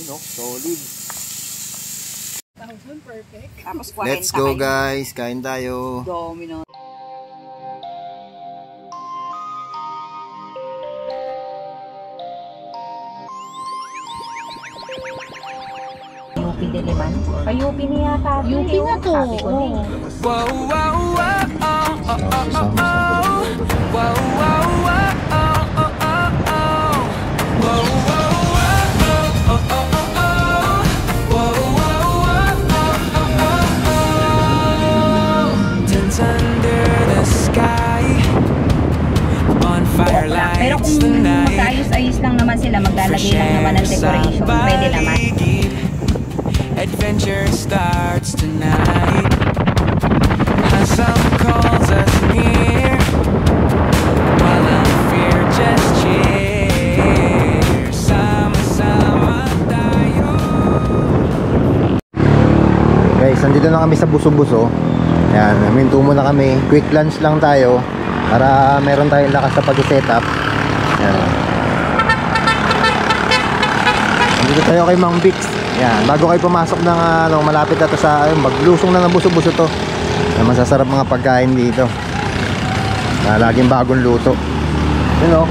no? Solid. Perfect. Let's go guys, kain tayo. Domino. UP Diliman. Pa-UP niya yata. UP na to. Sabi ko din. Wow, wow, wow, oh, oh, oh, oh, oh. Wow, wow, wow, oh, oh, oh, oh. Wow, wow, wow, oh, oh, oh, oh. Wow, wow, wow, oh, oh, oh, oh. Turns under the sky, bonfire Pero lights kung the night. magkaayos-ayos lang naman sila, maglalagay lang naman ng decoration, pwede naman. Adventure starts tonight. As some calls us near, while ang fear just cheers. Sama-sama tayo. Guys, nandito na kami sa Buso-Buso. Yan, minto muna kami. Quick lunch lang tayo para meron tayong lakas sa pag-setup. Yan. Nandito tayo kay Mang Bix. Yan, bago kayo pumasok ng malapit na to sa maglusong na ng Buso-Buso to. Yan, masasarap mga pagkain dito. Laging bagong luto. You know,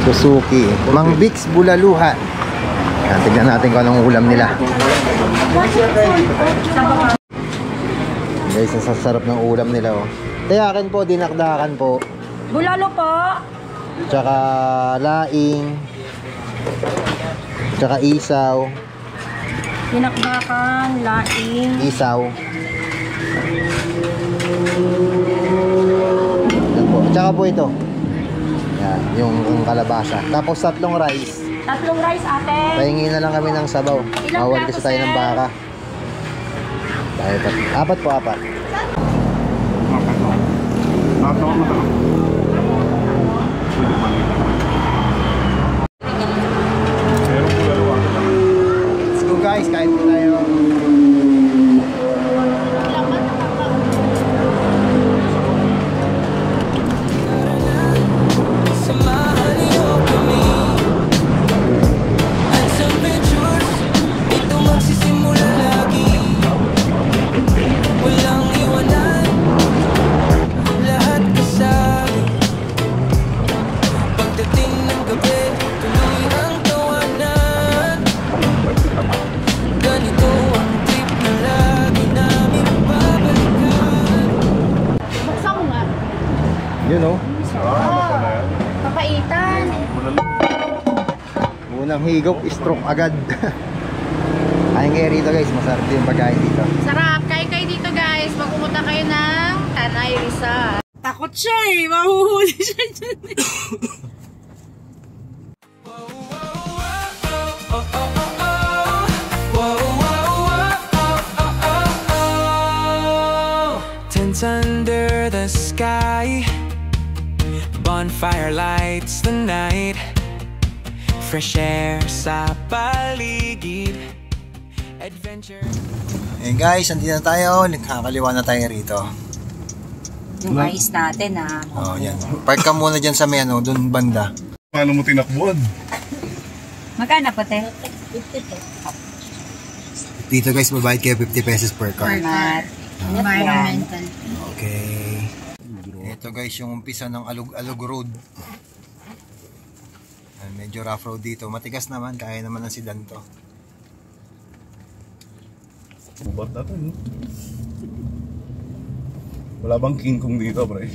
Suzuki. Mang Bix Bulaluhan. Yan, tignan natin kung anong ulam nila. Guys, nasasarap ng ulam nila, oh. Tayakin po, dinakdakan po. Bulalo po. Tsaka laing. Tsaka isaw. Dinakdakan, laing. Isaw. Yan po. Tsaka po ito. Yan, yung kalabasa. Tapos 3 rice. 3 rice, ate. Pahingi na lang kami ng sabaw. Bawal kasi tayo ng baka. Dahil 4 po, 4. Let's go guys, kain po tayo. You know? Papaitan. Unang higop, stroke agad. Kain kayo rito guys, masarap din yung pagkain dito. Sarap. Kain dito guys. Pag pumunta kayo ng Tanay Rizal. Takot siya eh. Mahuhuli siya dyan eh. Under the sky, bonfire lights the night, fresh air sa paligid, adventure. Eh guys, andito na tayo, nakakaliwa na tayo rito. Yung ice natin, ha. Oh, yan. Park ka muna dyan sa may dun banda. Paano mo tinakbuhan? Magkano po, te? Dito guys, babayad kayo 50 pesos per car. Environmental. Okay. Ito guys, yung umpisa ng Alug Road. Medyo rough road dito. Matigas naman, kaya naman ng sedan to. Bubat natin, no? Wala bang King Kong dito, pre?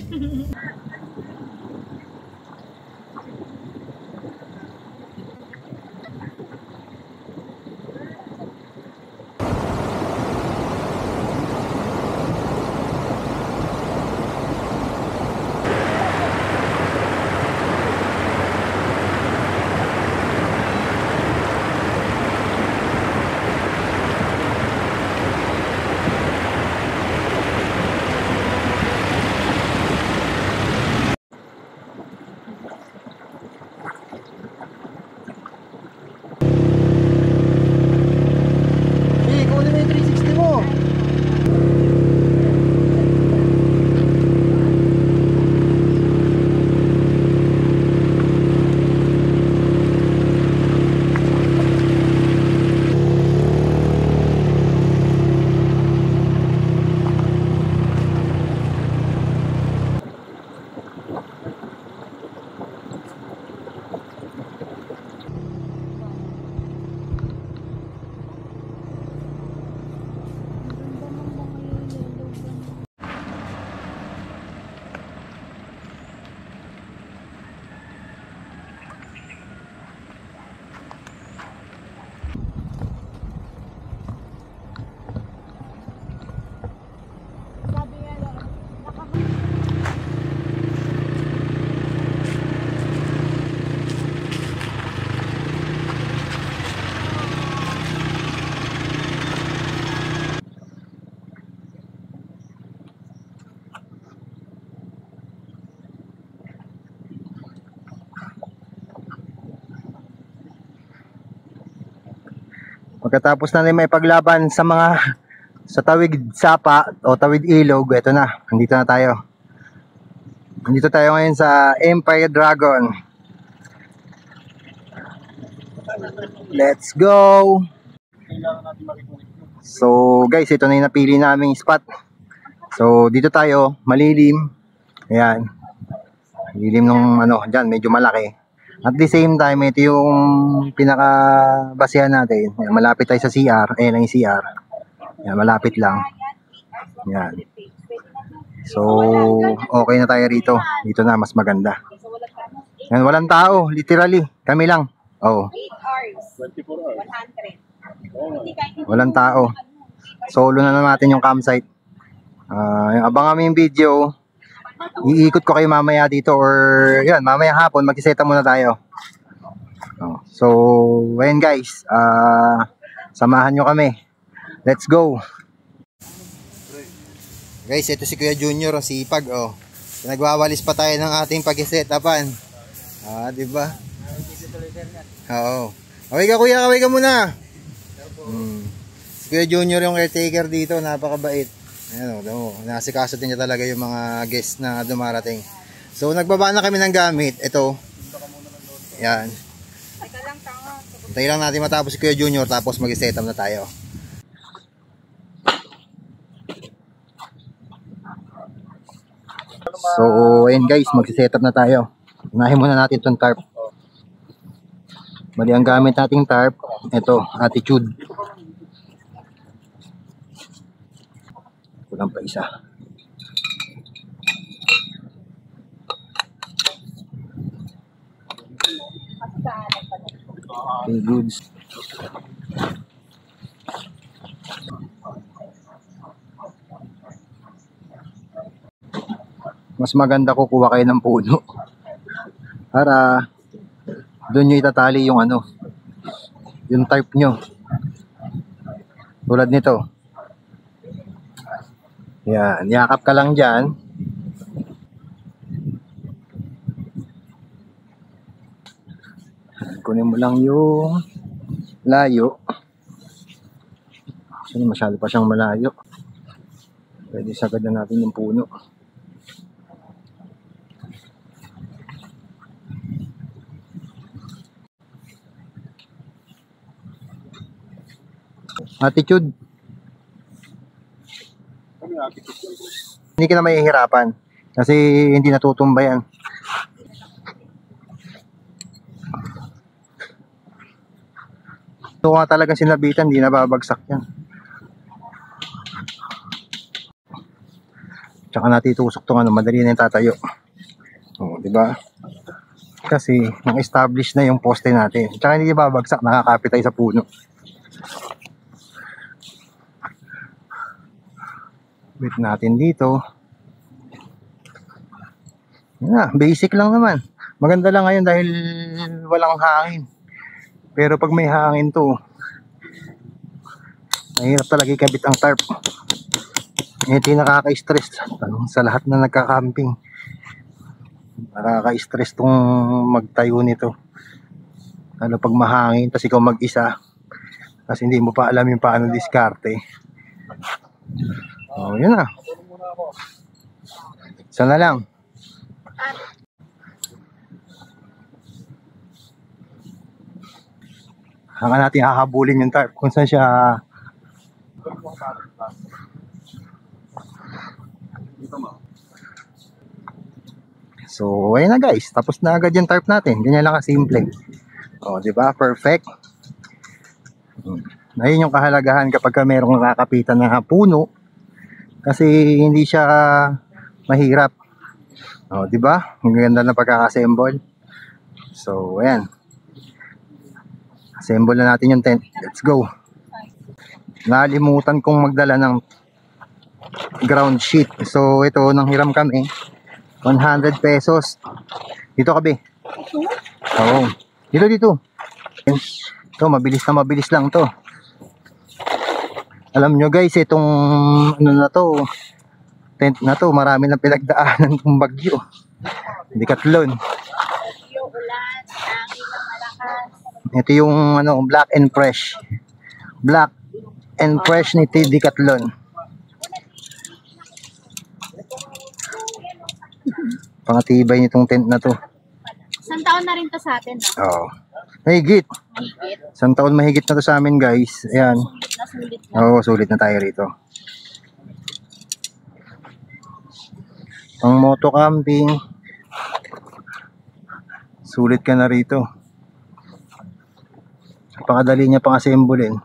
Pagkatapos na may paglaban sa tawid sapa o tawid ilog, eto na, nandito na tayo. Nandito tayo ngayon sa Empire Dragon. Let's go! So guys, ito na yung napili naming spot. So dito tayo, malilim. Ayan. Malilim nung dyan, medyo malaki. At the same time, ito yung pinaka-basihan natin. Ayan, malapit tayo sa CR. Ayan ang CR. Ayan, malapit lang. Ayan. So, okay na tayo rito. Dito na, mas maganda. Ayan, walang tao. Literally. Kami lang. Oh. 24 hours. Walang tao. Solo na natin yung campsite. Abang kami yung video. Iikot ko kayo mamaya dito or yun, mamaya hapon mag-iseta muna tayo. So, ayun guys, samahan nyo kami. Let's go. Guys, ito si Kuya Junior, sipag oh. Nagwawalis pa tayo ng ating pag-isetapan. Di ba? Oo. Kaway ka kuya, kaway ka muna. Si Kuya Junior yung caretaker dito, napakabait. Ayan o, nasikaso din niya talaga yung mga guests na dumarating. So, nagbaba na kami ng gamit. Ito. Yan. Hintayin lang natin matapos si Kuya Junior, tapos mag-set up na tayo. So, ayun guys, mag-set up na tayo. Unahin muna natin itong tarp. Bali, ang gamit nating tarp, ito, Attitude. Kulang pa isa. Okay, goods. Mas maganda kukuha kayo ng puno para doon nyo itatali yung yung type nyo. Tulad nito. Yan, yakap ka lang dyan. Kunin mo lang yung layo. Kasi masyado pa siyang malayo. Pwede sagad na natin yung puno. Attitude. Hindi ka na mahihirapan kasi hindi natutumba yan. Ito nga talagang sinabitan, hindi nababagsak yan. Tsaka natitusok itong madali na yung tatayo. Diba? Kasi nang-establish na yung poste natin. Tsaka hindi babagsak, nakakapit tayo sa puno. Wait natin dito. Basic lang naman. Maganda lang ngayon dahil walang hangin. Pero pag may hangin to, mahirap talaga ikabit ang tarp. Ito yung nakaka-stress sa lahat na nagka-camping. Nakaka-stress tong magtayo nito. Lalo pag mahangin, tapos ikaw mag-isa. Kasi hindi mo pa alam yung paano diskarte. Yun na. Isa na lang. Hanga natin hahabulin yung tarp kung saan siya. So, ayun na guys. Tapos na agad yung tarp natin. Ganyan lang kasimple. Diba? Perfect. Ayun yung kahalagahan kapag merong nakakapitan na puno. Kasi hindi siya mahirap. Diba? Ang ganda na pagkaka-assemble. So, ayan. Assemble na natin yung tent. Let's go. Nalimutan kong magdala ng ground sheet. So, ito, nang hiram kami. 100 pesos. Dito kabi. Oo. Dito. Ito, mabilis lang to. Alam nyo guys, itong tent na to, marami nang pinagdaanan ng bagyo. Decathlon. Ito yung black and fresh. Black and fresh ni Decathlon. Pangatibay nitong tent na to. Isang taon na rin to sa atin, no? Oo. Mahigit. Mahigit. Isang taon mahigit na to sa amin, guys. Ayan. Sulit na. Oo, sulit na tayo rito. Ang moto camping. Sulit ka na rito. Napakadali niya pang assemblein.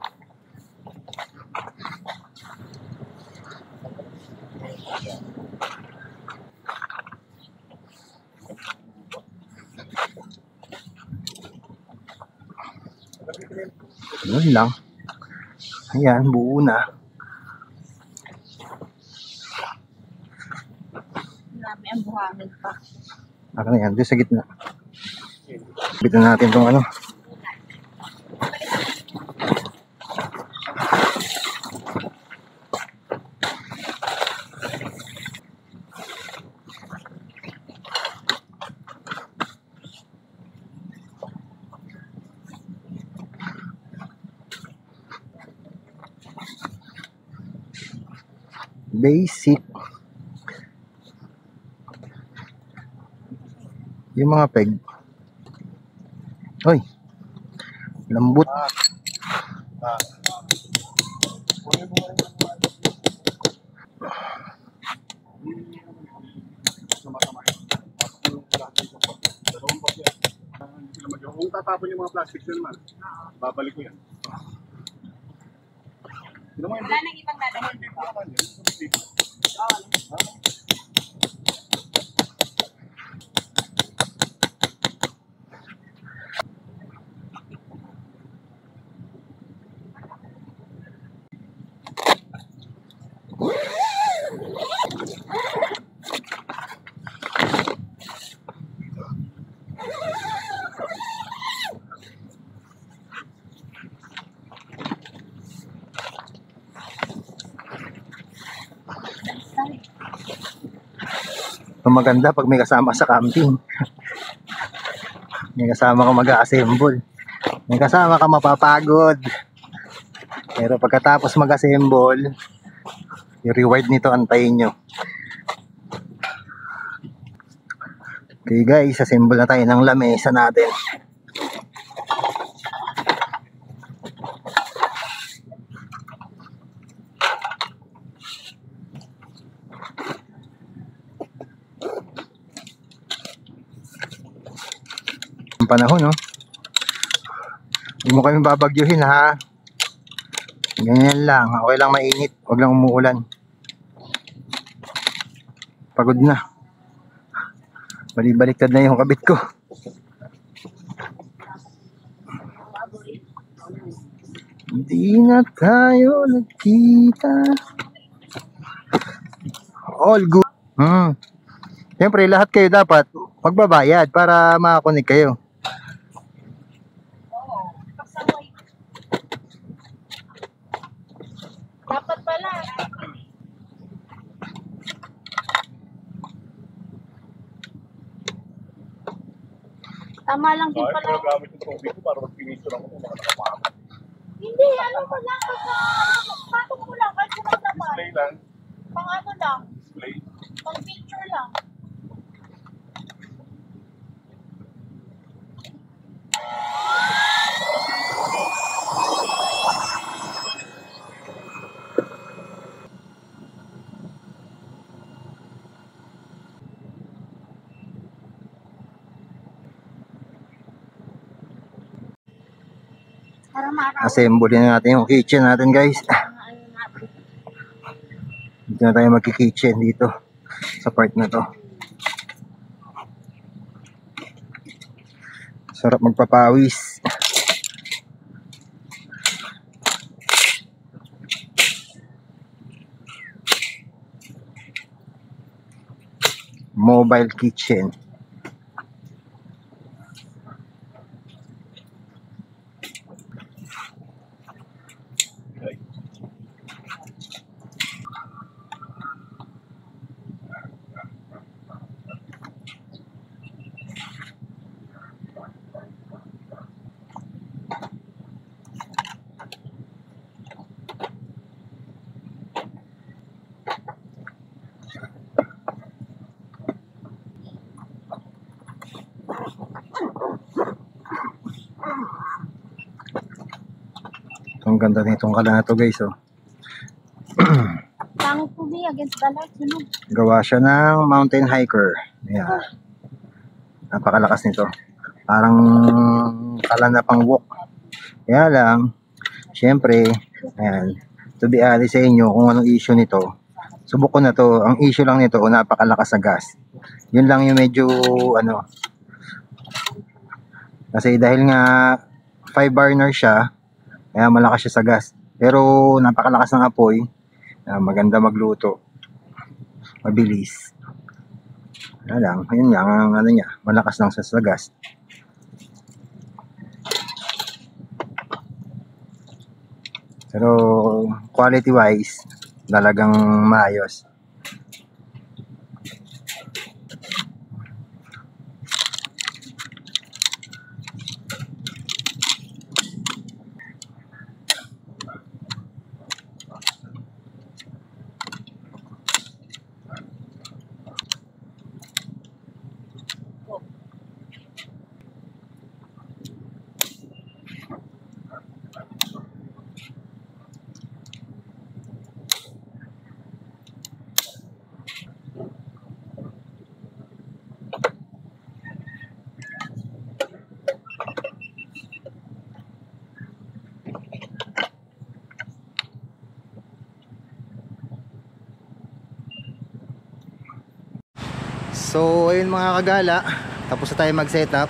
Yun lang. Ayan, buo na. Marami ang buhangin pa. Ano yan? Doon sa gitna. Bitan natin itong ano. Basic. Yung mga peg. Hoy. Lambot. Kung tatapon yung mga plastic yun man, babalik ko yan. Wala nang ibang dadalhin. Ang maganda pag may kasama sa camping. May kasama ka mag-assemble. May kasama ka mapapagod. Pero pagkatapos mag-assemble, yung reward nito antayin nyo. Okay guys, assemble na tayo ng lamesa natin. Ang panahon, no? Huwag mo kami babagyuhin, ha? Ganyan lang. Okay lang mainit. Huwag lang umuulan. Pagod na. Balibaliktad na yung kabit ko. Hindi na tayo nagkita. All good. Siyempre, lahat kayo dapat magbabayad para makakonek kayo. Dapat pala. Tama lang din pala. Kaya gamit yung tubig ko para mag-finish lang ako mga nakapama. Hindi, ano mo lang. Patong mo lang. Kahit sino naman. Display lang. Pang ano lang. Display. Pang picture lang. Para maraw. Assemble na natin yung kitchen natin, guys. Dito na tayo magki-kitchen dito sa part na to. Sarap magpapawis. Mobile kitchen. Ang ganda nitong kala na to guys, oh. Pangit po ba against the light? Sino? Gawa siya ng mountain hiker. Ayan. Napakalakas nito. Parang kala na pang walk. Kaya lang, syempre, ayan, to be honest sa inyo kung anong issue nito. Subok ko na to. Ang issue lang nito, napakalakas sa gas. Yun lang yung medyo, ano, kasi dahil nga 5 burner siya, kaya malakas siya sa gas. Pero napakalakas ng apoy. Maganda magluto. Mabilis. Ano lang, yun lang ang ano niya, malakas lang sa gas. Pero quality wise, talagang maayos. So ayun mga kagala, tapos na tayo mag setup.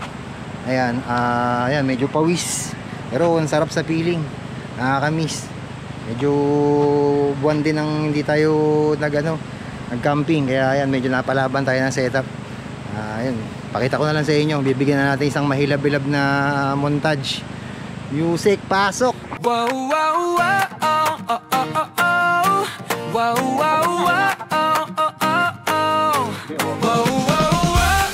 Ayan, ayan, medyo pawis. Pero ang sarap sa feeling. Nakakamiss. Medyo buwan din ang hindi tayo nag-camping. Kaya ayan, medyo napalaban tayo ng setup. Ayan, pakita ko na lang sa inyo. Bibigyan na natin isang mahilab-hilab na montage. Music, pasok! Whoa, whoa, whoa, oh, oh, oh, oh, oh. Whoa, whoa, whoa, oh, oh, oh, oh. Whoa, whoa, whoa,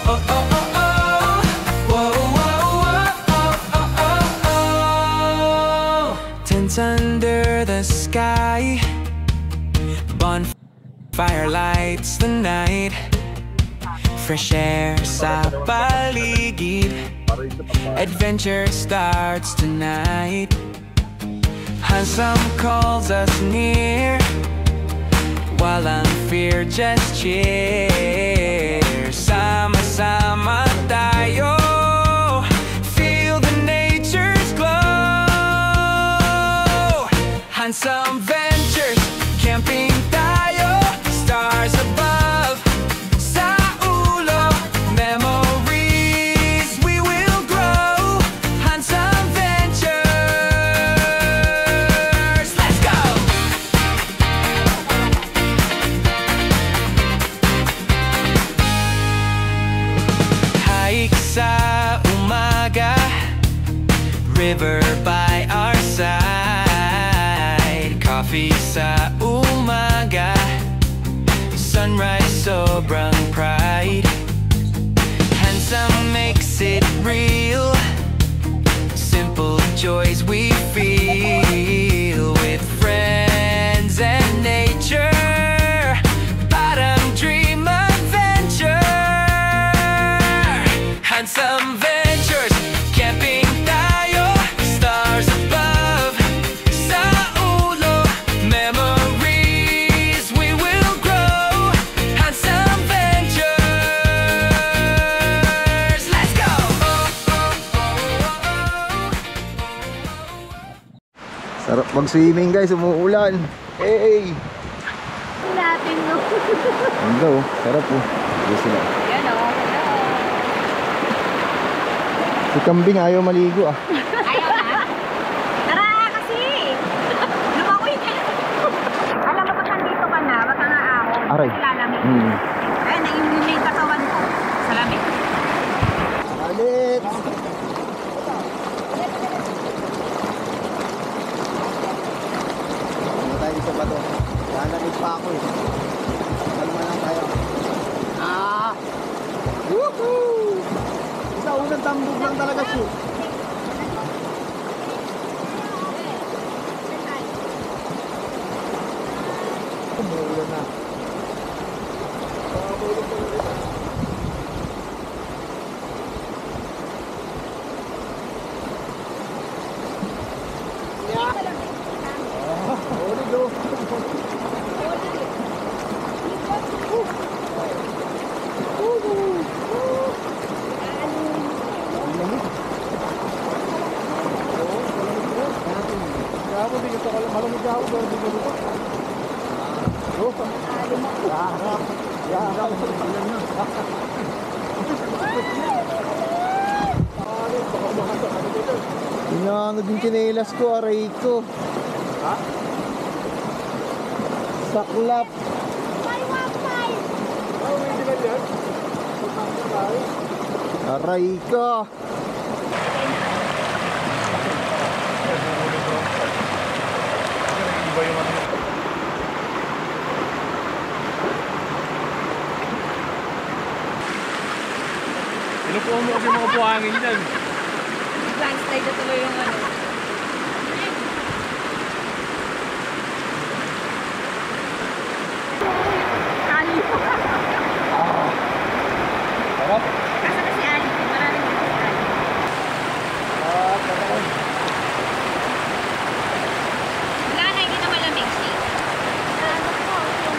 oh, oh, oh, oh. Whoa, whoa, whoa, oh, oh, oh, oh. Tents under the sky, bonfire lights the night, fresh air sa paligid. Adventure starts tonight. Handsome calls us near, walang fear, just cheer. Sama-sama tayo, feel the nature's glow. Handsome Ventures, camping tayo, stars above. Sa ulo, memories we will grow. Handsome Ventures, let's go! Hike sa umaga, river by our side. Coffee sa umaga, sunrise sobrang pride. Handsome makes it real, simple joys we feel with friends and nature. Parang dream adventure. Handsome Ventures, camping tayo, stars above. Sa ulo, memories we will grow. Handsome Ventures, let's go! Sarap mag-swimming guys, umuulan. Hey! Natin no. Ganda oh, sarap oh. Dito sila. Yan o. Si Kambing ayaw maligo ah. Ayaw na. Tara kasi. Lumakoy ka. Alam mo pag nandito ka na, wag kang aahon. Aray. Lalamig. Ay, naiinom na yung katawan ko. Sa lamig. Alit! Ano tayo sa bato? Lalamig pa ako eh. Kalma lang tayo. Woohoo! Sa unang tambog lang talaga siya. Umuulan na. Yeah. Inaano din chinelas ko, aray ko. Ha? Saklap. Oh, may dilan yan. Aray ko. Iba yung ano. Inupuan mo kasi mga buhangin dyan. Landslide na tuloy yung ano. Kali po. Sarap. Asa na si Ali? Maraming na si Ali. Wala na, hindi na malamig siya. Ano po, yung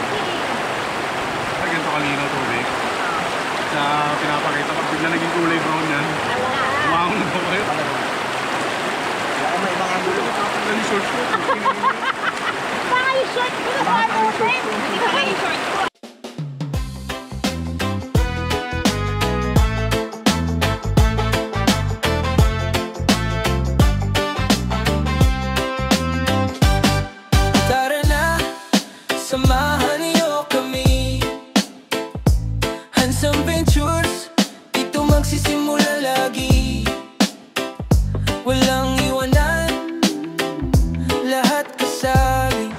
Ay, ganito kalinaw tubig. Sa pinapakita pag bigla naging kulay brown yan. Umahon na po kayo. Wala ka may ibang angulo. Nakapagdala yung short ko. Baka yung short ko. Baka yung short ko. Baka yung short ko. Tara na, samahan niyo kami. Handsome Ventures, dito magsisimula lagi. Walang iwanan, lahat kasali.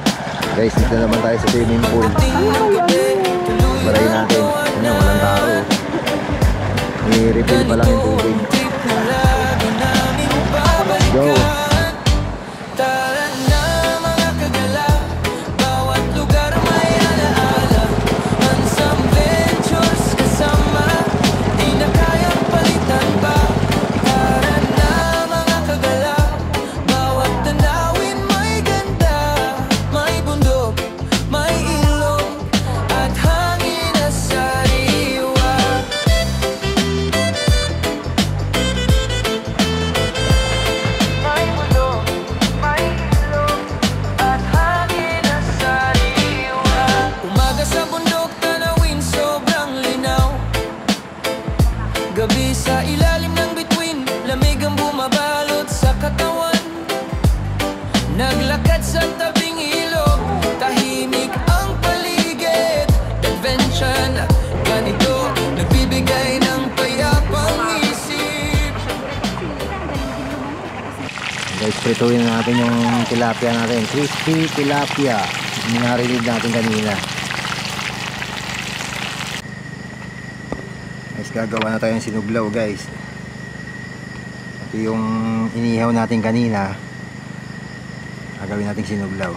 Guys, dito naman tayo sa swimming pool. Pagdating ng gabi, tuloy Baray natin. Ano, walang tao. I-refill pa lang yung tubig. trip na lagi namin babalikan. Go. Tara na mga kagala, bawat lugar may alaala. Handsome Ventures kasama, di na kayang palitan pa. Tara na mga kagala, bawat tanawin may ganda. May bundok, may ilog, at hangin na sariwa. May bundok, may ilog, at hangin na sariwa. Umaga sa bundok, tanawin sobrang linaw. Gabi sa ilalim ng bituin, lamig ang bumabalot sa katawan. Naglakad sa tabing ilog, tahimik ang paligid. Adventure na ganito, nagbibigay ng payapang isip. Guys, prituin na natin yung tilapia natin. Crispy tilapia. Yung narinig natin kanina. Guys, gagawa na tayo ng sinuglaw, guys. Ito yung inihaw natin kanina. Gagawin natin sinuglaw.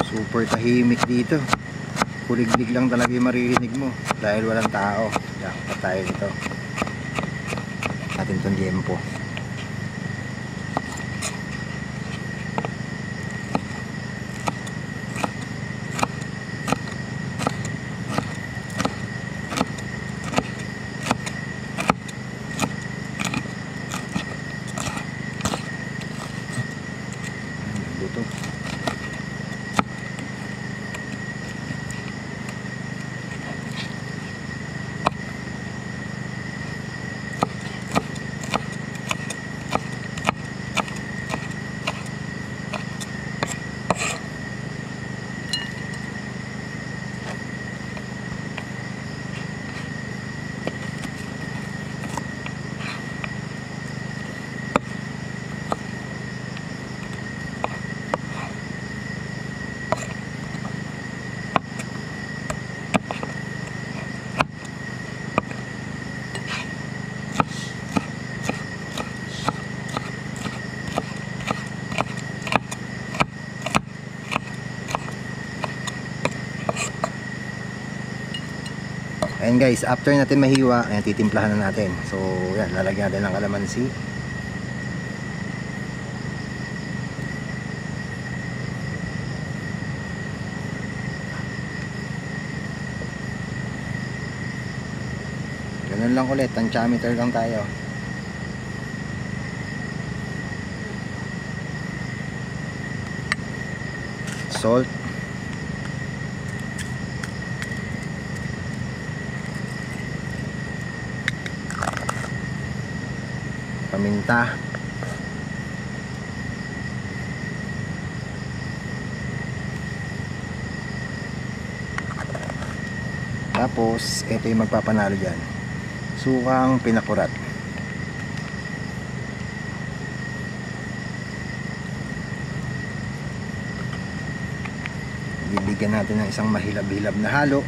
Super tahimik dito. Kuliglig lang talaga yung maririnig mo dahil walang tao. Dapat tayo dito. Natin itong tiempo. Luto. Ayan guys, after natin mahiwa, ayan, titimplahan na natin. So yan, lalagyan natin ng kalamansi. Ganun lang ulit, tantiameter lang tayo. Salt. Paminta. Tapos, ito yung magpapanalo dyan. Sukang pinakurat. Bibigyan natin ng isang mahilab-hilab na halo.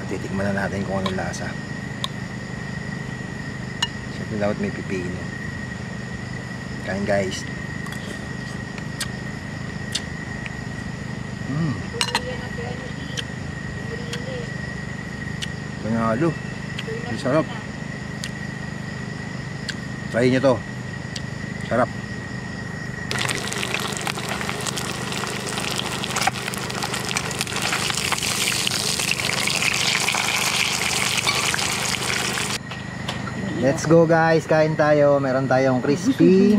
Titikman na natin kung anong lasa. Siyempre dapat may pipino. Kain guys. Panalo. Ang sarap. Try nyo to. Sarap. Let's go guys, kain tayo. Meron tayong crispy.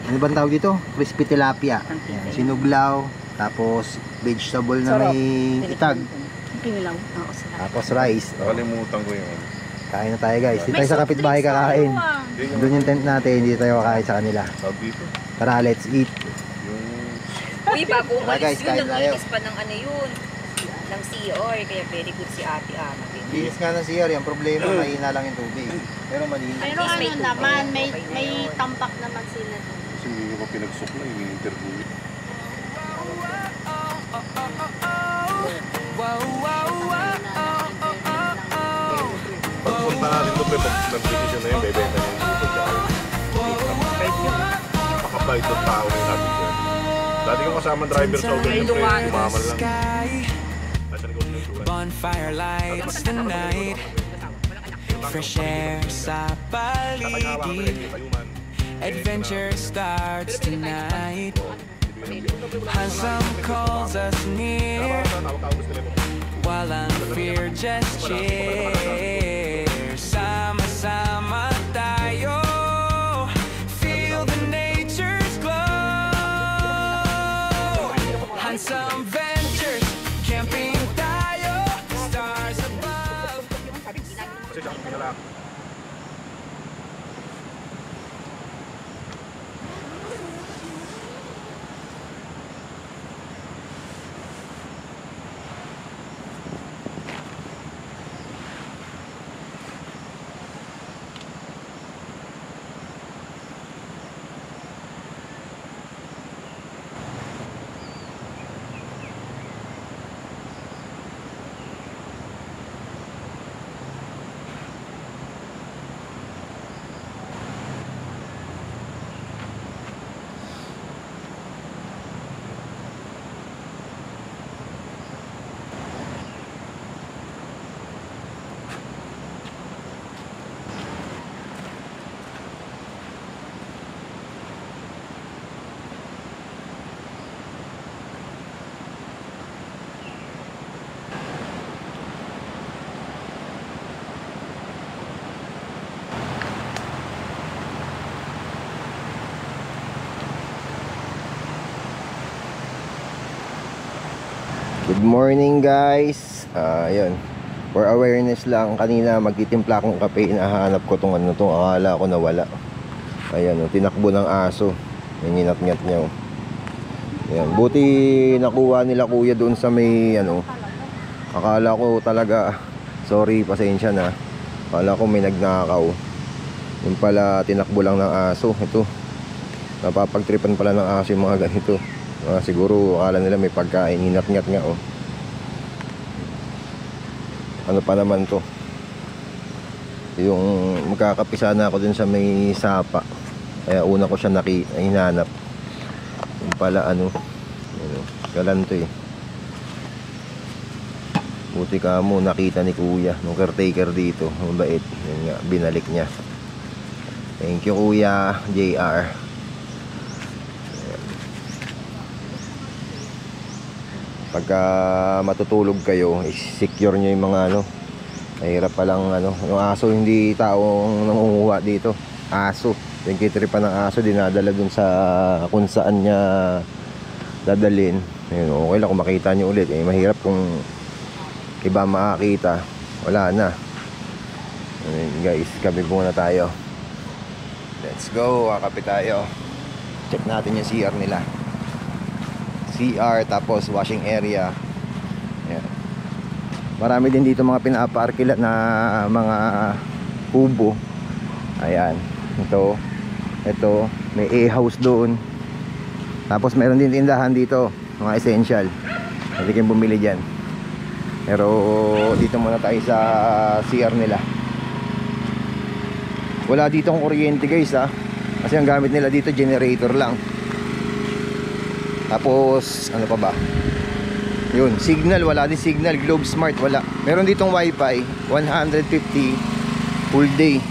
Ano bang tawag dito? Crispy tilapia. Yan, sinuglaw. Tapos vegetable na may itag. Pinilaw. Oo, sarap. Tapos rice. Nakalimutan ko yun. Kain na tayo guys. Dito tayo sa kapitbahay kakain. Doon yung tent natin. Hindi tayo kakain sa kanila. Sabi dito. Tara, let's eat. Uy, bago Tara, guys, umalis yun, kain tayo. nag-inis pa ng ano yun. Ng CR, kaya very good si ate Ama. Linis nga ng CR. Yung problema, mahina lang yung tubig. Pero malinis. Pero ano naman, may tampak naman sila doon. Kasi hindi ko pa pinagsukla, yung interview. Pagpunta natin doon, pag nag-decision na yun, bebenta niya yung dito dyan. Pakabait ng tao na natin dyan. Dati kong kasama driver sa hotel yung pre, umamal lang. Bonfire lights the night, fresh air sa paligid, adventure starts tonight. Handsome calls us near, while I'm fear just cheers. Sama-sama tayo, feel the nature's glow. Handsome ventures, camping tayo, stars above. Good morning guys. Ayun. For awareness lang, kanina magtitimpla akong kape, hinahanap ko tong ano to, akala ko nawala. Ayan, tinakbo ng aso. Ninginat-ngat niya. Ayan, buti nakuha nila kuya doon sa may ano. Akala ko talaga, sorry, pasensya na. Akala ko may nagnakaw. Yung pala tinakbo lang ng aso. Ito. Napapagtripan pala ng aso yung mga ganito. Siguro akala nila may pagkain, hinat-ngat nga oh. Ano pa naman to? Yung magkakapisa na ako dun sa may sapa. Kaya una ko siya hinanap. Yung pala ano, galanto eh. Buti ka mo nakita ni kuya, nung caretaker dito. Mabait. Yun nga, binalik niya. Thank you kuya JR. Pagka matutulog kayo, secure nyo yung mga ano. Mahirap palang ano, yung aso, hindi taong nangunguha dito. Aso, yung kitripan ng aso, dinadala dun sa kung saan niya dadalhin. Ayun, okay lang kung makita nyo ulit. Mahirap kung iba makakita, wala na. Ayun, guys, kape muna tayo. Let's go, kakape tayo. Check natin yung CR nila. CR, tapos washing area. Ayan. Marami din dito mga pinaparkila na mga kubo. Ayan. Ito, may A-house doon. Tapos meron din tindahan dito, mga essential. Pwede kayong bumili dyan. Pero dito muna tayo sa CR nila. Wala dito ang kuryente guys ha. Kasi ang gamit nila dito generator lang. Tapos ano pa ba? Yun, signal, wala din signal. Globe Smart, wala. Meron ditong wifi 150 full day.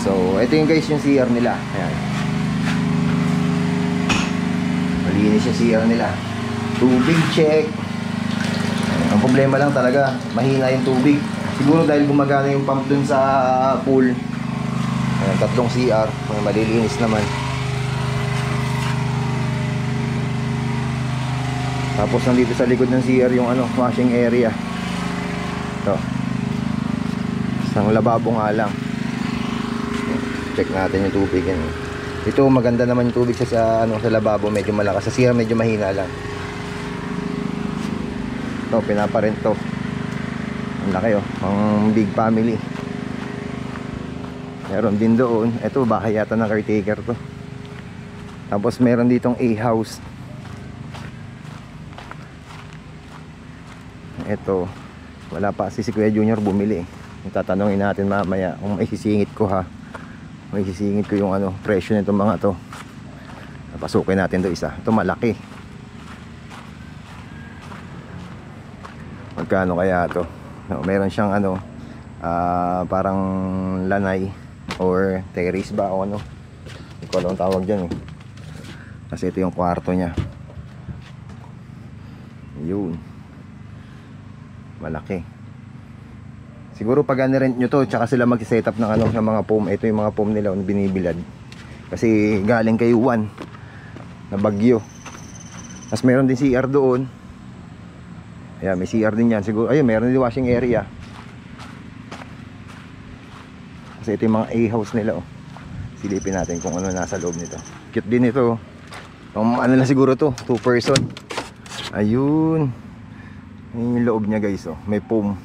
So ito yung guys yung CR nila. Ayan. Malinis yung CR nila. Tubig check. Ang problema lang talaga, mahina yung tubig. Siguro dahil gumagana yung pump dun sa pool. Ayan, 3 CR, malilinis naman. Tapos nandito sa likod ng CR yung ano, washing area. Ito. Isang lababo nga lang. Check natin yung tubig yan. Ito maganda naman yung tubig sa ano, sa lababo, medyo malakas. Sa CR medyo mahina lang. Ito, pinaparent to. Ang laki oh, ang big family. Meron din doon. Ito, bahay yata ng caretaker to. Tapos meron ditong A-house. Ito, wala pa si Kuya Junior bumili. Tatanungin natin mamaya kung may sisingit ko ha. May sisingit ko yung ano, presyo nitong mga to. Napasukin natin do isa. Ito malaki. Magkano kaya to? No, meron siyang ano, parang lanay or terrace ba o ano. Hindi ko alam ang tawag dyan eh. Kasi ito yung kwarto niya. Yun. Malaki. Siguro pag rent nyo to, tsaka sila mag-set up ng ano, ng mga foam. Ito yung mga foam nila na binibilad. Kasi galing kay Juan na Bagyo. Tapos meron din CR doon. Ayan, may CR din yan. Siguro, ayun, meron din washing area. Kasi ito yung mga A-house nila oh. Silipin natin kung ano nasa loob nito. Cute din ito. Ano lang siguro to, 2 person. Ayun. Yung loob niya guys oh. May foam.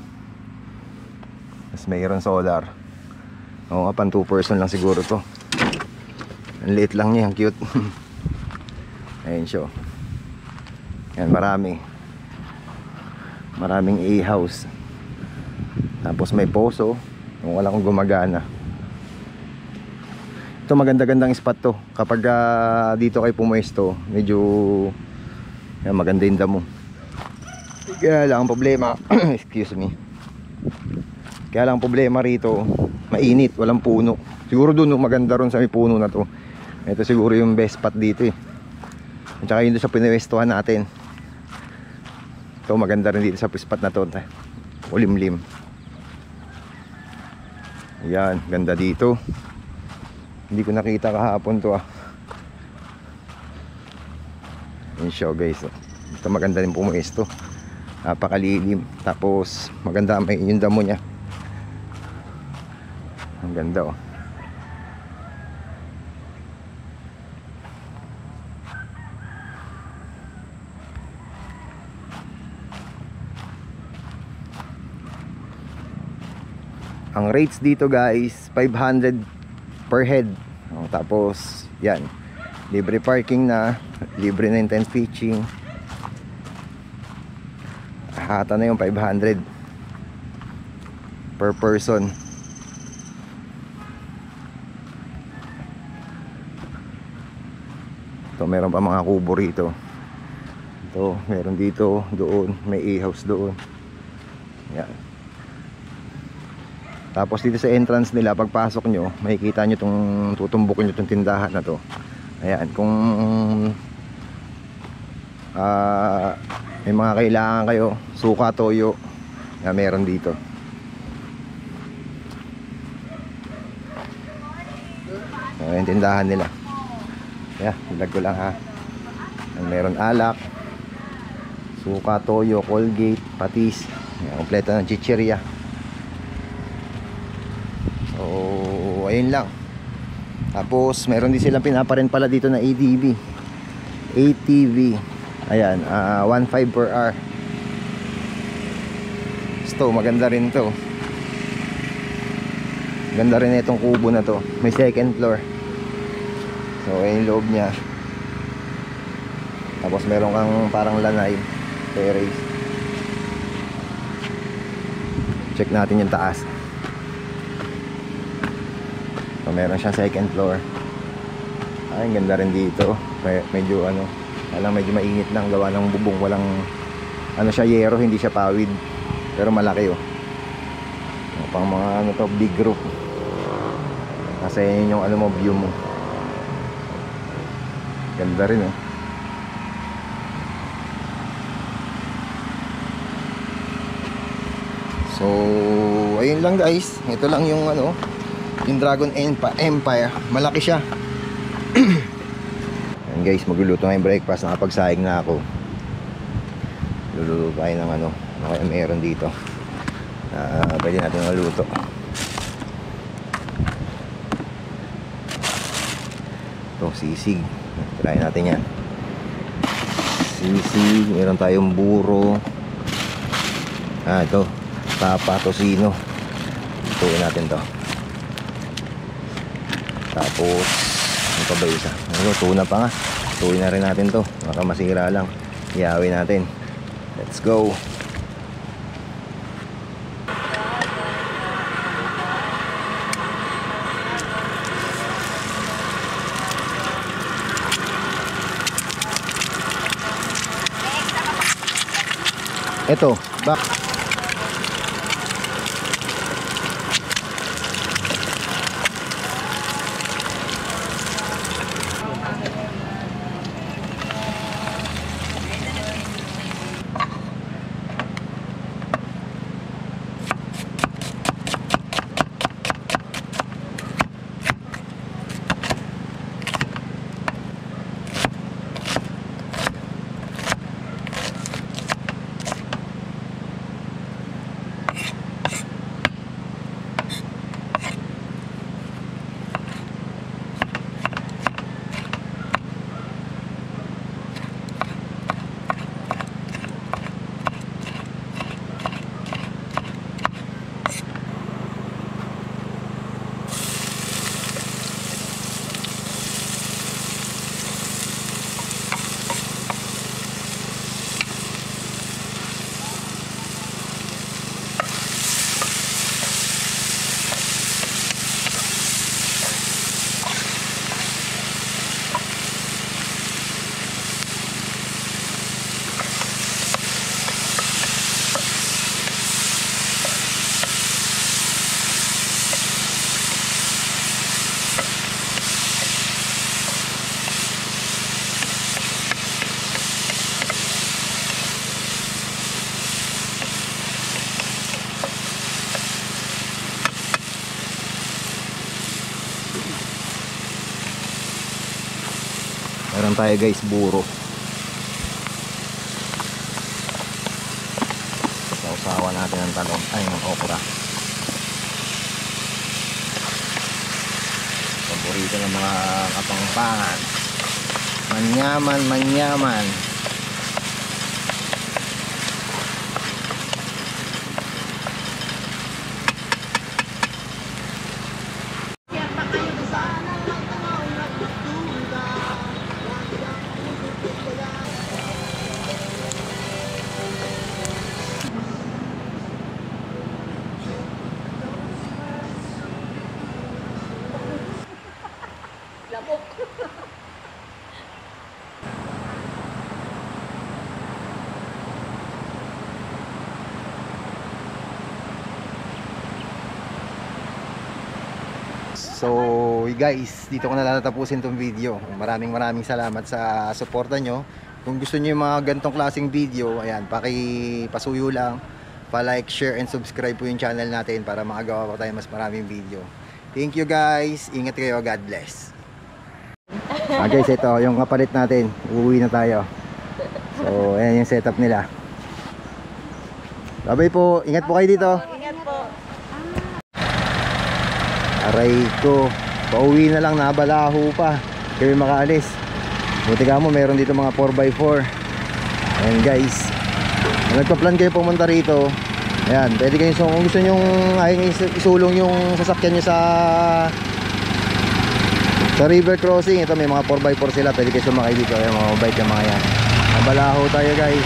Tapos mayroon solar. Oo nga, pan 2 person lang siguro to. Ang liit lang niya, ang cute. Ayun siya oh. Yan, maraming A-house. Tapos may poso. Kung wala kong gumagana. Ito maganda-gandang spot to. Kapag dito kayo pumuesto, medyo yan, maganda yung damo. Kaya lang ang problema excuse me. Kaya lang ang problema rito, mainit, walang puno. Siguro doon maganda ron sa may puno na to. Ito siguro yung best spot dito eh. At saka yun doon sa pinuwestuhan natin. Ito maganda rin dito sa spot na to. Ulimlim. Ayan, ganda dito. Hindi ko nakita kahapon to ah. Yun siya guys oh. Ito maganda din pumuesto. Napakalilim. Tapos maganda may yung damo niya. Ang ganda oh. Ang rates dito guys 500 per head. Tapos yan, libre parking na, libre na yung tent pitching. Hata na yung 500 per person. So meron pa mga kubo rito. Ito, meron dito, doon, may e-house doon. Yan. Tapos dito sa entrance nila, pagpasok nyo, makikita nyo itong tutumbukin nyo itong tindahan na to. Ayan, kung may mga kailangan kayo, suka, toyo, na meron dito. Ayan, tindahan nila. Ayan, ilag ko lang ha. Ayan, meron alak, suka, toyo, Colgate, patis. Ayan, kompleto ng chichirya. So, ayun lang. Tapos, meron din silang pinaparin pala dito na ATV. Ayan, 1.5 per hour. So, maganda rin to. Ganda rin itong kubo na to. May second floor. So, ayun yung loob niya. Tapos, meron kang parang lanay. Terrace. Check natin yung taas. So, meron siyang second floor. Ay, ganda rin dito. Medyo ano, alam, medyo mainit lang gawa ng bubong. Walang ano siya, yero, hindi siya pawid. Pero malaki oh. Pang mga ano to, big roof. Nasa yun yung ano mo, view mo. Ganda rin oh. So, ayun lang guys. Ito lang yung ano, yung Dragon Empire. Malaki siya. Ayan guys, magluluto na yung breakfast. Nakapagsahing na ako. Luluto tayo ng ano kaya meron dito. Pwede natin maluto. Ito, sisig. Try natin yan. Sisig. Meron tayong buro. Ito. Tapa, tosino. Lutuin natin to. Tapos ano pa ba isa? Tuna pa nga. Lutuin na rin natin to. Baka masira lang. Iyawin natin. Let's go. Ito, bak. Meron tayo guys, buro. Sausawan natin ng talong, ay ng okra. Paborito ng mga kapangpangan. Manyaman, manyaman. So guys, dito ko na tatapusin tong video. Maraming salamat sa suporta nyo. Kung gusto nyo yung mga gantong klaseng video, ayan, pasuyo lang, pa-like, share, and subscribe po yung channel natin para makagawa pa tayo mas maraming video. Thank you guys, ingat kayo, God bless. Guys, ito yung kapalit natin, uuwi na tayo. So ayan yung setup nila. Bye po, ingat po kayo dito. Ingat po. Aray ko, pauwi na lang, nabalaho pa kaya makaalis. Buti ka mo, meron dito mga 4x4. Ayan guys, kung nagpa-plan kayo pumunta rito, ayan, pwede kayo, kung gusto nyo isulong yung sasakyan nyo sa river crossing, ito may mga 4x4 sila, pwede kayo sumakay dito. Ayan, mga bike yung mga yan. Nabalaho tayo guys.